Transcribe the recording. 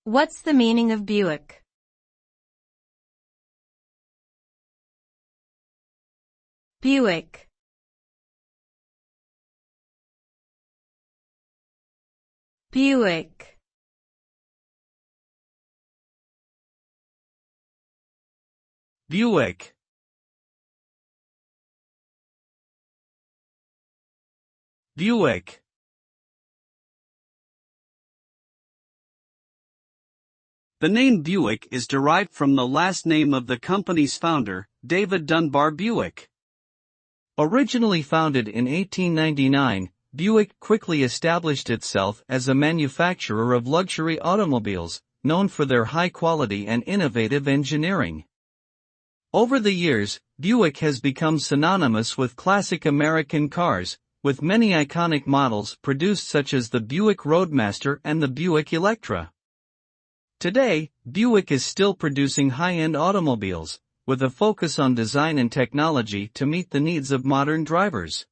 What's the meaning of Buick? Buick. Buick. Buick. Buick. The name Buick is derived from the last name of the company's founder, David Dunbar Buick. Originally founded in 1899, Buick quickly established itself as a manufacturer of luxury automobiles, known for their high quality and innovative engineering. Over the years, Buick has become synonymous with classic American cars, with many iconic models produced such as the Buick Roadmaster and the Buick Electra. Today, Buick is still producing high-end automobiles, with a focus on design and technology to meet the needs of modern drivers.